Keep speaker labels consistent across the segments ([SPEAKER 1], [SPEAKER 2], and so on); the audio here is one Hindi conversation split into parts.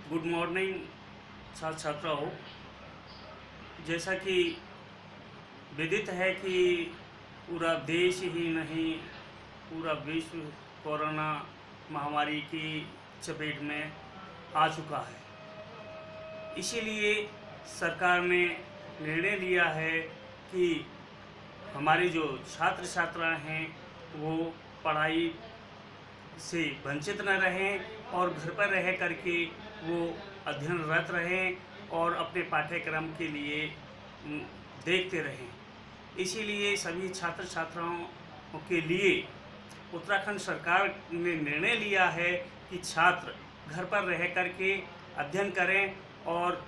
[SPEAKER 1] गुड मॉर्निंग छात्र छात्राओं। जैसा कि विदित है कि पूरा देश ही नहीं, पूरा विश्व कोरोना महामारी की चपेट में आ चुका है। इसीलिए सरकार ने निर्णय लिया है कि हमारे जो छात्र छात्राएं हैं वो पढ़ाई से वंचित न रहें और घर पर रह करके वो अध्ययनरत रहें और अपने पाठ्यक्रम के लिए देखते रहें। इसीलिए सभी छात्र छात्राओं के लिए उत्तराखंड सरकार ने निर्णय लिया है कि छात्र घर पर रह करके अध्ययन करें और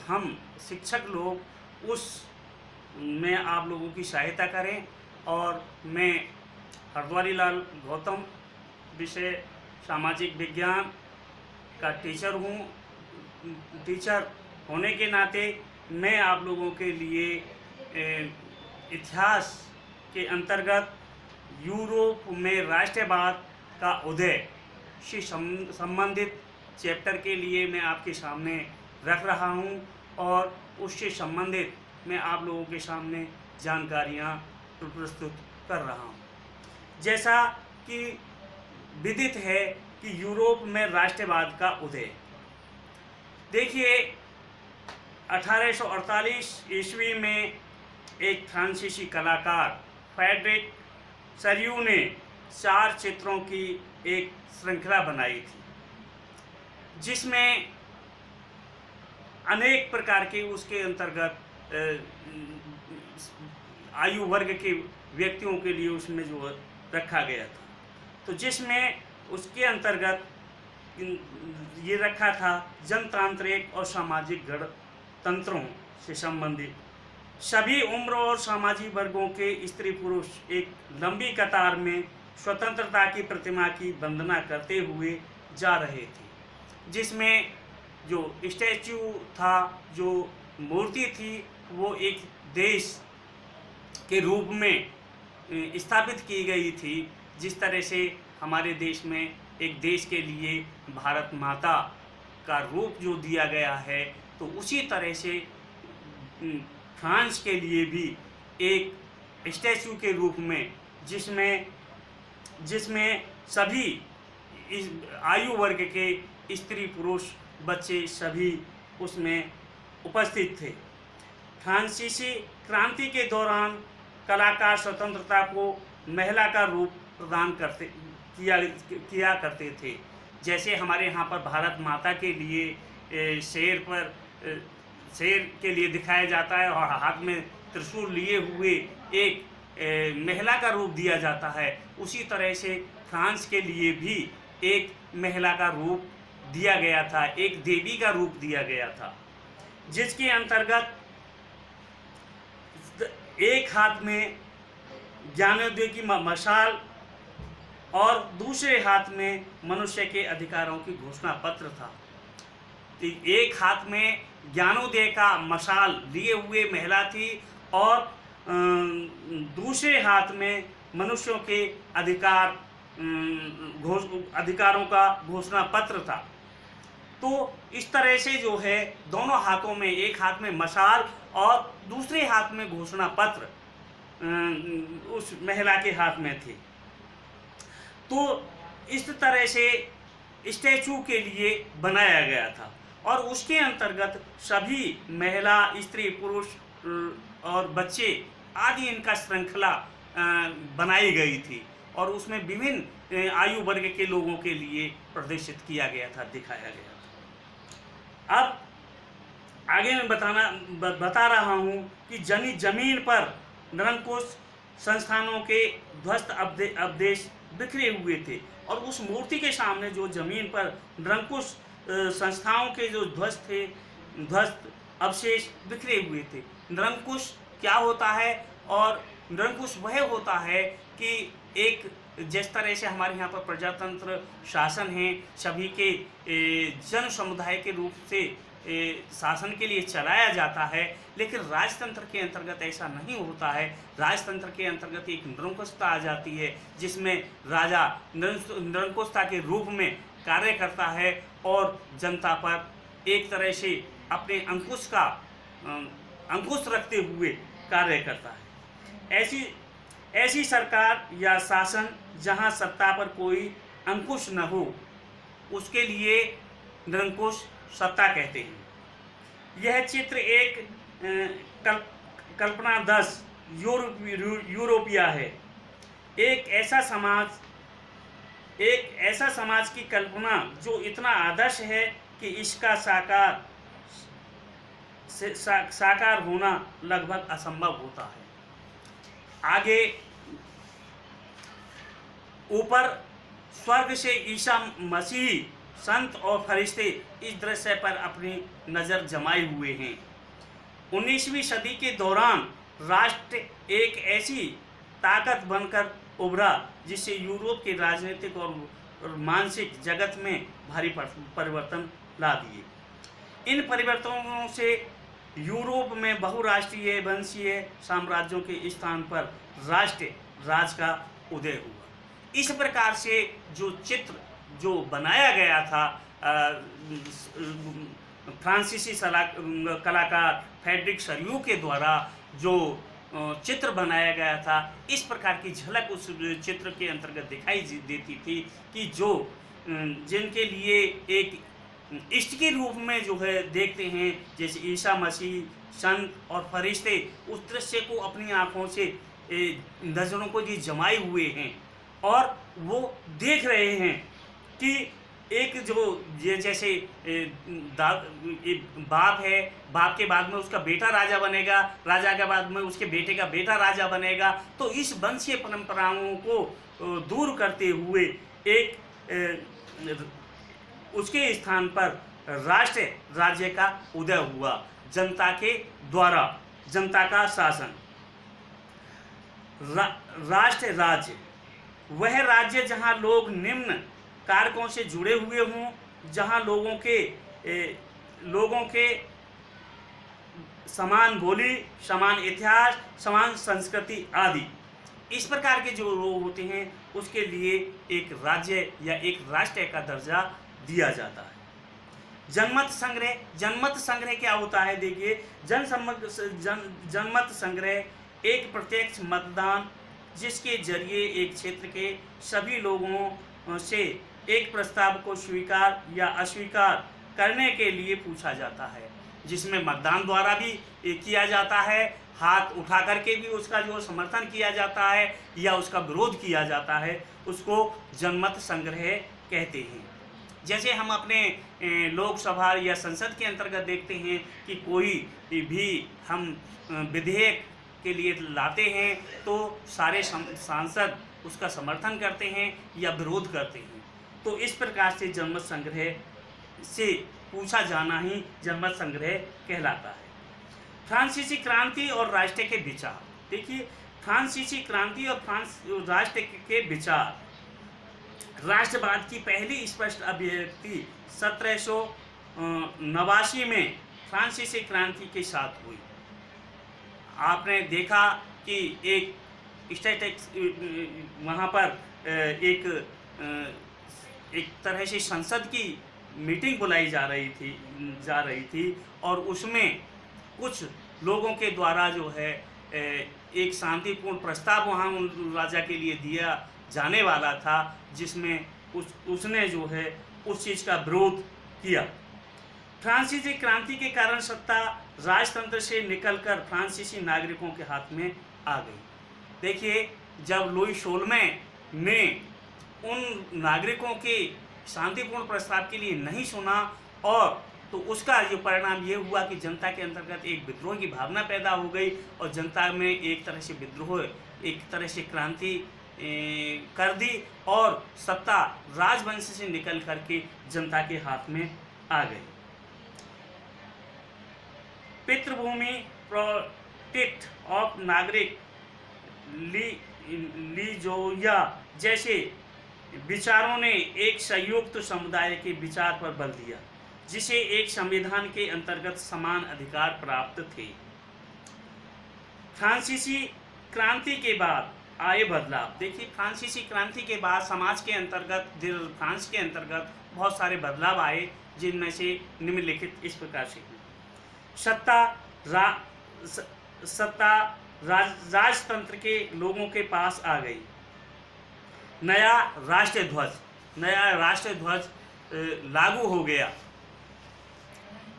[SPEAKER 1] हम शिक्षक लोग उस में आप लोगों की सहायता करें। और मैं हरद्वारी लाल गौतम विषय सामाजिक विज्ञान का टीचर हूँ। टीचर होने के नाते मैं आप लोगों के लिए इतिहास के अंतर्गत यूरोप में राष्ट्रवाद का उदय से संबंधित चैप्टर के लिए मैं आपके सामने रख रहा हूँ और उससे संबंधित मैं आप लोगों के सामने जानकारियाँ प्रस्तुत कर रहा हूँ। जैसा कि विदित है कि यूरोप में राष्ट्रवाद का उदय, देखिए 1848 ईस्वी में एक फ्रांसीसी कलाकार फ्रेडरिक सरियू ने 4 चित्रों की एक श्रृंखला बनाई थी, जिसमें अनेक प्रकार के उसके अंतर्गत आयु वर्ग के व्यक्तियों के लिए उसमें जो रखा गया था। तो जिसमें उसके अंतर्गत ये रखा था जनतांत्रिक और सामाजिक गणतंत्रों से संबंधित सभी उम्र और सामाजिक वर्गों के स्त्री पुरुष एक लंबी कतार में स्वतंत्रता की प्रतिमा की वंदना करते हुए जा रहे थे, जिसमें जो स्टैचू था, जो मूर्ति थी, वो एक देश के रूप में स्थापित की गई थी। जिस तरह से हमारे देश में एक देश के लिए भारत माता का रूप जो दिया गया है, तो उसी तरह से फ्रांस के लिए भी एक स्टैचू के रूप में जिसमें सभी इस आयु वर्ग के स्त्री पुरुष बच्चे सभी उसमें उपस्थित थे। फ्रांसीसी क्रांति के दौरान कलाकार स्वतंत्रता को महिला का रूप प्रदान किया करते थे। जैसे हमारे यहाँ पर भारत माता के लिए शेर के लिए दिखाया जाता है और हाथ में त्रिशूल लिए हुए एक महिला का रूप दिया जाता है, उसी तरह से फ्रांस के लिए भी एक महिला का रूप दिया गया था, एक देवी का रूप दिया गया था, जिसके अंतर्गत एक हाथ में ज्ञानोदय की मशाल और दूसरे हाथ में मनुष्य के अधिकारों की घोषणा पत्र था। तो एक हाथ में ज्ञानोदय का मशाल लिए हुए महिला थी और दूसरे हाथ में मनुष्यों के अधिकारों का घोषणा पत्र था। तो इस तरह से जो है दोनों हाथों में, एक हाथ में मशाल और दूसरे हाथ में घोषणा पत्र उस महिला के हाथ में थे। तो इस तरह से स्टैचू के लिए बनाया गया था और उसके अंतर्गत सभी महिला, स्त्री, पुरुष और बच्चे आदि इनका श्रृंखला बनाई गई थी और उसमें विभिन्न आयु वर्ग के लोगों के लिए प्रदर्शित किया गया था, दिखाया गया था। अब आगे मैं बता रहा हूँ कि जमीन पर निरंकुश संस्थानों के ध्वस्त अवशेष बिखरे हुए थे और उस मूर्ति के सामने जो जमीन पर निरंकुश संस्थाओं के जो ध्वस्त अवशेष बिखरे हुए थे। निरंकुश क्या होता है? और निरंकुश वह होता है कि एक जिस तरह से हमारे यहाँ पर प्रजातंत्र शासन है, सभी के जन समुदाय के रूप से शासन के लिए चलाया जाता है, लेकिन राजतंत्र के अंतर्गत ऐसा नहीं होता है। राजतंत्र के अंतर्गत एक निरंकुशता आ जाती है, जिसमें राजा निरंकुशता के रूप में कार्य करता है और जनता पर एक तरह से अपने अंकुश रखते हुए कार्य करता है। ऐसी सरकार या शासन जहां सत्ता पर कोई अंकुश न हो, उसके लिए निरंकुश सत्ता कहते हैं। यह चित्र एक कल्पना 10 यूरोपिया है। एक ऐसा समाज की कल्पना जो इतना आदर्श है कि इसका साकार होना लगभग असंभव होता है। आगे ऊपर स्वर्ग से ईसा मसीह, संत और फरिश्ते इस दृश्य पर अपनी नज़र जमाए हुए हैं। 19वीं सदी के दौरान राष्ट्र एक ऐसी ताकत बनकर उभरा जिससे यूरोप के राजनीतिक और मानसिक जगत में भारी परिवर्तन ला दिए। इन परिवर्तनों से यूरोप में बहुराष्ट्रीय वंशीय साम्राज्यों के स्थान पर राष्ट्र राज का उदय हुआ। इस प्रकार से जो चित्र जो बनाया गया था फ्रांसीसी कलाकार फ्रेडरिक सरियू के द्वारा जो चित्र बनाया गया था, इस प्रकार की झलक उस चित्र के अंतर्गत दिखाई देती थी कि जो जिनके लिए एक इष्ट के रूप में जो है देखते हैं, जैसे ईसा मसीह, संत और फरिश्ते, उस दृश्य को अपनी आँखों से नज़रों को जी जमाए हुए हैं और वो देख रहे हैं कि एक जो जैसे बाप है, बाप के बाद में उसका बेटा राजा बनेगा, राजा के बाद में उसके बेटे का बेटा राजा बनेगा। तो इस वंशीय परंपराओं को दूर करते हुए एक उसके स्थान पर राष्ट्र राज्य का उदय हुआ, जनता के द्वारा, जनता का शासन। राष्ट्र राज्य वह राज्य जहां लोग निम्न कारकों से जुड़े हुए हों, जहां लोगों के समान बोली, समान इतिहास, समान संस्कृति आदि इस प्रकार के जो लोग होते हैं, उसके लिए एक राज्य या एक राष्ट्र का दर्जा दिया जाता है। जनमत संग्रह क्या होता है? देखिए, जनमत संग्रह एक प्रत्यक्ष मतदान जिसके जरिए एक क्षेत्र के सभी लोगों से एक प्रस्ताव को स्वीकार या अस्वीकार करने के लिए पूछा जाता है, जिसमें मतदान द्वारा भी किया जाता है, हाथ उठा करके भी उसका जो समर्थन किया जाता है या उसका विरोध किया जाता है, उसको जनमत संग्रह कहते हैं। जैसे हम अपने लोकसभा या संसद के अंतर्गत देखते हैं कि कोई भी हम विधेयक के लिए लाते हैं तो सारे सांसद उसका समर्थन करते हैं या विरोध करते हैं। तो इस प्रकार से जनमत संग्रह से पूछा जाना ही जनमत संग्रह कहलाता है। फ्रांसीसी क्रांति और राष्ट्र के विचार। देखिए, फ्रांसीसी क्रांति और राष्ट्र के विचार, राष्ट्रवाद की पहली स्पष्ट अभिव्यक्ति 1789 में फ्रांसीसी क्रांति के साथ हुई। आपने देखा कि एक स्टैटिक्स वहाँ पर एक तरह से संसद की मीटिंग बुलाई जा रही थी और उसमें कुछ लोगों के द्वारा जो है एक शांतिपूर्ण प्रस्ताव वहाँ राजा के लिए दिया जाने वाला था, जिसमें उसने जो है उस चीज़ का विरोध किया। फ्रांसीसी क्रांति के कारण सत्ता राजतंत्र से निकलकर फ्रांसीसी नागरिकों के हाथ में आ गई। देखिए, जब लुई 16वें ने उन नागरिकों के शांतिपूर्ण प्रस्ताव के लिए नहीं सुना, और तो उसका जो परिणाम ये हुआ कि जनता के अंतर्गत एक विद्रोह की भावना पैदा हो गई और जनता में एक तरह से विद्रोह, एक तरह से क्रांति कर दी और सत्ता राजवंश से निकल करके जनता के हाथ में आ गई। पितृभूमि प्रोटेक्ट ऑफ नागरिक लीजोया जैसे विचारों ने एक संयुक्त समुदाय के विचार पर बल दिया। जिसे एक संविधान के अंतर्गत समान अधिकार प्राप्त थे। फ्रांसीसी क्रांति के बाद आए बदलाव। देखिए, फ्रांसीसी क्रांति के बाद समाज के अंतर्गत, फ्रांस के अंतर्गत बहुत सारे बदलाव आए, जिनमें से निम्नलिखित इस प्रकार से। सत्ता राजतंत्र के लोगों के पास आ गई। नया राष्ट्रीय ध्वज लागू हो गया।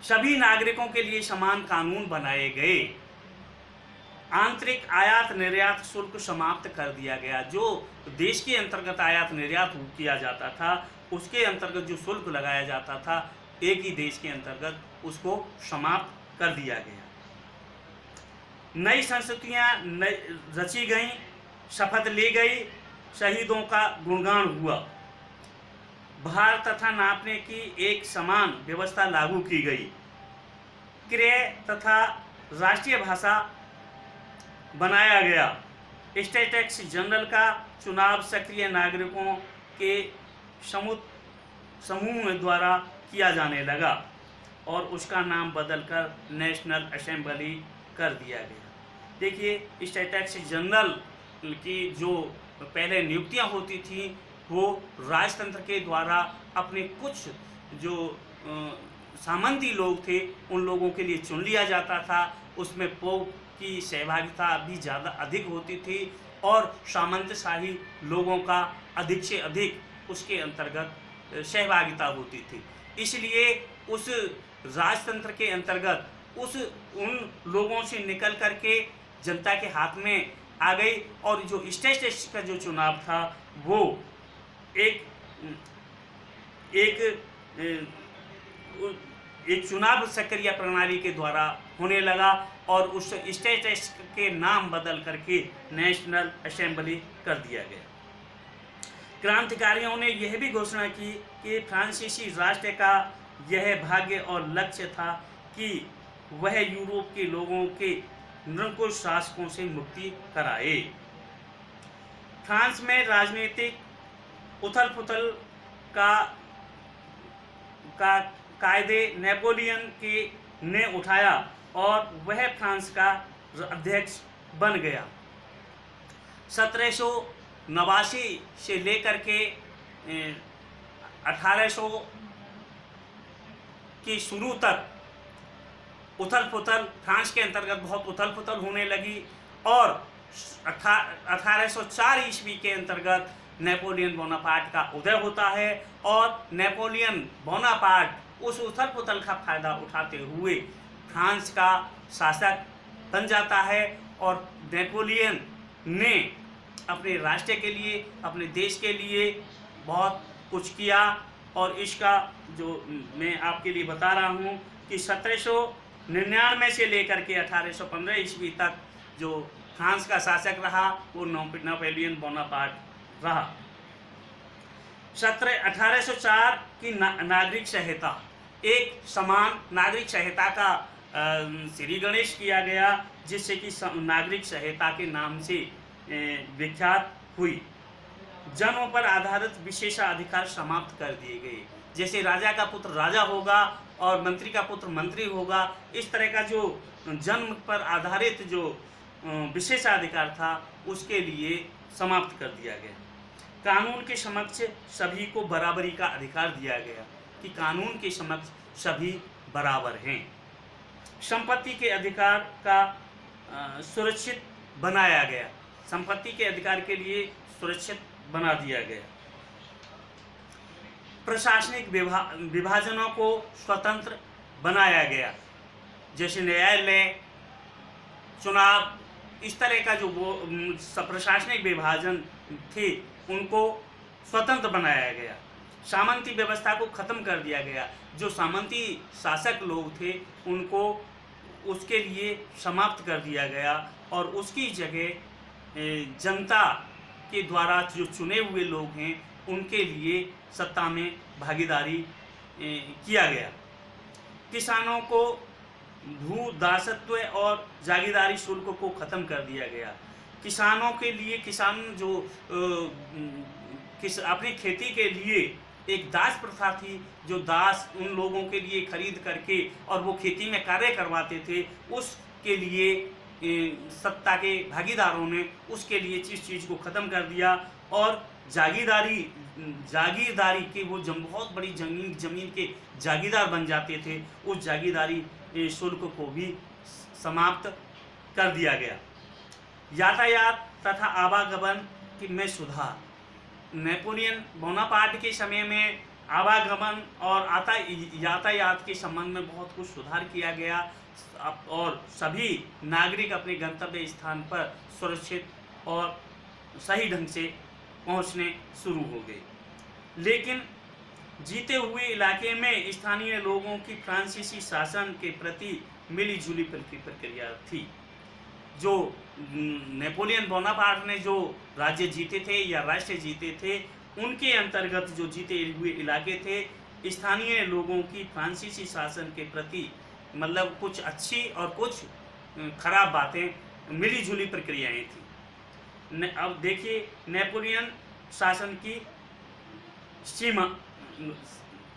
[SPEAKER 1] सभी नागरिकों के लिए समान कानून बनाए गए। आंतरिक आयात निर्यात शुल्क समाप्त कर दिया गया। जो देश के अंतर्गत आयात निर्यात किया जाता था, उसके अंतर्गत जो शुल्क लगाया जाता था एक ही देश के अंतर्गत, उसको समाप्त कर दिया गया। नई संस्कृतियाँ रची गईं, शपथ ली गई, शहीदों का गुणगान हुआ। भार तथा नापने की एक समान व्यवस्था लागू की गई। क्रय तथा राष्ट्रीय भाषा बनाया गया। स्टेट्स जनरल का चुनाव सक्रिय नागरिकों के समूह द्वारा किया जाने लगा और उसका नाम बदलकर नेशनल असेंबली कर दिया गया। देखिए, स्टेट्स जनरल की जो पहले नियुक्तियां होती थी, वो राजतंत्र के द्वारा अपने कुछ जो सामंती लोग थे उन लोगों के लिए चुन लिया जाता था। उसमें पोप की सहभागिता भी ज़्यादा अधिक होती थी और सामंतशाही लोगों का अधिक से अधिक उसके अंतर्गत सहभागिता होती थी। इसलिए उस राजतंत्र के अंतर्गत उन लोगों से निकल करके जनता के हाथ में आ गई और जो स्टेट्स का जो चुनाव था वो एक चुनाव सक्रिय प्रणाली के द्वारा होने लगा और उस स्टेट्स के नाम बदल करके नेशनल असेंबली कर दिया गया। क्रांतिकारियों ने यह भी घोषणा की कि फ्रांसीसी राष्ट्र का यह भाग्य और लक्ष्य था कि वह यूरोप के लोगों के निरंकुश शासकों से मुक्ति कराए। फ्रांस में राजनीतिक उथल पुथल का कायदे नेपोलियन ने उठाया और वह फ्रांस का अध्यक्ष बन गया। 1789 से लेकर के 1800 की शुरू तक उथल पुथल फ्रांस के अंतर्गत बहुत उथल पुथल होने लगी और 1804 ईस्वी के अंतर्गत नेपोलियन बोनापार्ट का उदय होता है और नेपोलियन बोनापार्ट उस उथल पुथल का फायदा उठाते हुए फ्रांस का शासक बन जाता है और नेपोलियन ने अपने राष्ट्र के लिए, अपने देश के लिए बहुत कुछ किया। और इसका जो मैं आपके लिए बता रहा हूँ कि 1799 से लेकर के 1815 ईस्वी तक जो फ्रांस का शासक रहा वो नेपोलियन बोनापार्ट रहा। 1804 की नागरिक संहिता, एक समान नागरिक संहिता का श्री गणेश किया गया, जिससे कि नागरिक संहिता के नाम से विख्यात हुई। जनों पर आधारित विशेषाधिकार समाप्त कर दिए गए। जैसे राजा का पुत्र राजा होगा और मंत्री का पुत्र मंत्री होगा, इस तरह का जो जन्म पर आधारित जो विशेषाधिकार था उसके लिए समाप्त कर दिया गया। कानून के समक्ष सभी को बराबरी का अधिकार दिया गया कि कानून के समक्ष सभी बराबर हैं। संपत्ति के अधिकार का सुरक्षित बनाया गया, संपत्ति के अधिकार के लिए सुरक्षित बना दिया गया। प्रशासनिक विभाजनों को स्वतंत्र बनाया गया, जैसे न्यायालय, चुनाव, इस तरह का जो प्रशासनिक विभाजन थे उनको स्वतंत्र बनाया गया। सामंती व्यवस्था को ख़त्म कर दिया गया। जो सामंती शासक लोग थे उनको उसके लिए समाप्त कर दिया गया और उसकी जगह जनता के द्वारा जो चुने हुए लोग हैं उनके लिए सत्ता में भागीदारी किया गया। किसानों को भू दासत्व और जागीरदारी शुल्क को ख़त्म कर दिया गया। किसानों के लिए, किसान जो अपनी खेती के लिए एक दास प्रथा थी, जो दास उन लोगों के लिए खरीद करके और वो खेती में कार्य करवाते थे, उसके लिए सत्ता के भागीदारों ने उसके लिए इस चीज़ को ख़त्म कर दिया और जागीरदारी के वो बहुत बड़ी ज़मीन के जागीरदार बन जाते थे, उस जागीरदारी शुल्क को भी समाप्त कर दिया गया। यातायात तथा आवागमन में सुधार। नेपोलियन बोनापार्ट के समय में आवागमन और यातायात के संबंध में बहुत कुछ सुधार किया गया और सभी नागरिक अपने गंतव्य स्थान पर सुरक्षित और सही ढंग से पहुंचने शुरू हो गए। लेकिन जीते हुए इलाके में स्थानीय लोगों की फ्रांसीसी शासन के प्रति मिलीजुली प्रक्रिया थी। जो नेपोलियन बोनापार्ट ने जो राज्य जीते थे या राष्ट्र जीते थे, उनके अंतर्गत जो जीते हुए इलाके थे, स्थानीय लोगों की फ्रांसीसी शासन के प्रति मतलब कुछ अच्छी और कुछ खराब बातें मिलीजुली प्रक्रियाएं थी। अब देखिए नेपोलियन शासन की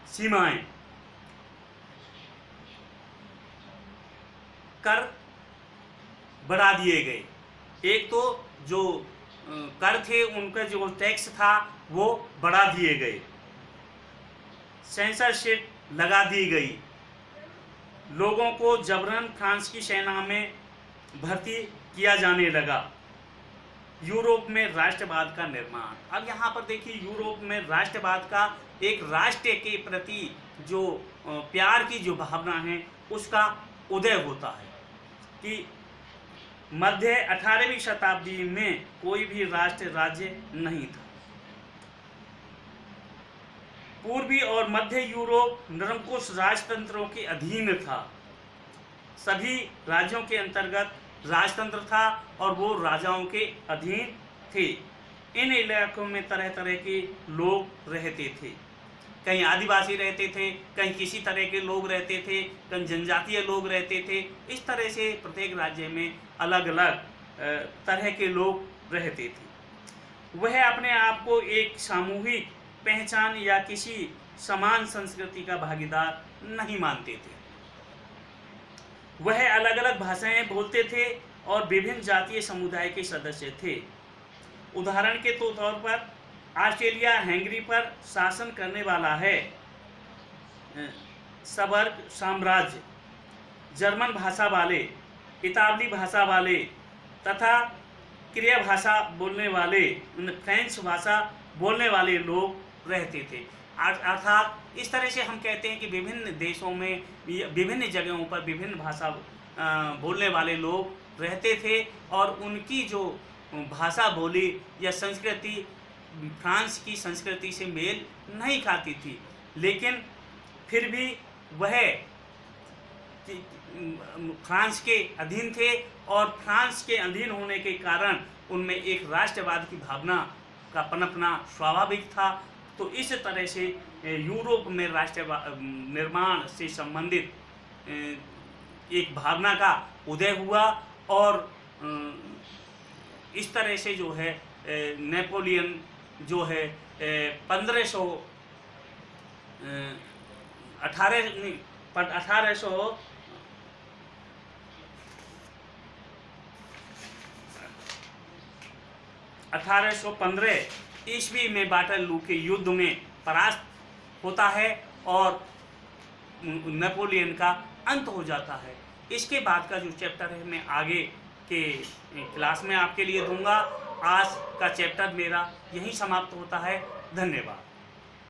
[SPEAKER 1] सीमाएं। कर बढ़ा दिए गए। एक तो जो कर थे, उनका जो टैक्स था वो बढ़ा दिए गए। सेंसरशिप लगा दी गई। लोगों को जबरन फ्रांस की सेना में भर्ती किया जाने लगा। यूरोप में राष्ट्रवाद का निर्माण। अब यहाँ पर देखिए, यूरोप में राष्ट्रवाद का, एक राष्ट्र के प्रति जो प्यार की जो भावना है, उसका उदय होता है कि मध्य 18वीं शताब्दी में कोई भी राष्ट्र राज्य नहीं था। पूर्वी और मध्य यूरोप निरंकुश राजतंत्रों के अधीन था। सभी राज्यों के अंतर्गत राजतंत्र था और वो राजाओं के अधीन थे। इन इलाकों में तरह तरह के लोग रहते थे। कहीं आदिवासी रहते थे, कहीं किसी तरह के लोग रहते थे, कहीं जनजातीय लोग रहते थे। इस तरह से प्रत्येक राज्य में अलग अलग तरह के लोग रहते थे। वह अपने आप को एक सामूहिक पहचान या किसी समान संस्कृति का भागीदार नहीं मानते थे। वह अलग अलग भाषाएं बोलते थे और विभिन्न जातीय समुदाय के सदस्य थे। उदाहरण के तौर पर ऑस्ट्रेलिया हंगरी पर शासन करने वाला है सबर्ग साम्राज्य। जर्मन भाषा वाले, इतालवी भाषा वाले तथा क्रिया भाषा बोलने वाले, फ्रेंच भाषा बोलने वाले लोग रहते थे। अर्थात इस तरह से हम कहते हैं कि विभिन्न देशों में, विभिन्न जगहों पर विभिन्न भाषा बोलने वाले लोग रहते थे और उनकी जो भाषा बोली या संस्कृति फ्रांस की संस्कृति से मेल नहीं खाती थी। लेकिन फिर भी वह फ्रांस के अधीन थे और फ्रांस के अधीन होने के कारण उनमें एक राष्ट्रवाद की भावना का पनपना स्वाभाविक था। तो इस तरह से यूरोप में राष्ट्रवाद निर्माण से संबंधित एक भावना का उदय हुआ और इस तरह से जो है नेपोलियन जो है 1815 ईस्वी में वाटरलू के युद्ध में परास्त होता है और नेपोलियन का अंत हो जाता है। इसके बाद का जो चैप्टर है मैं आगे के क्लास में आपके लिए दूंगा। आज का चैप्टर मेरा यहीं समाप्त होता है। धन्यवाद।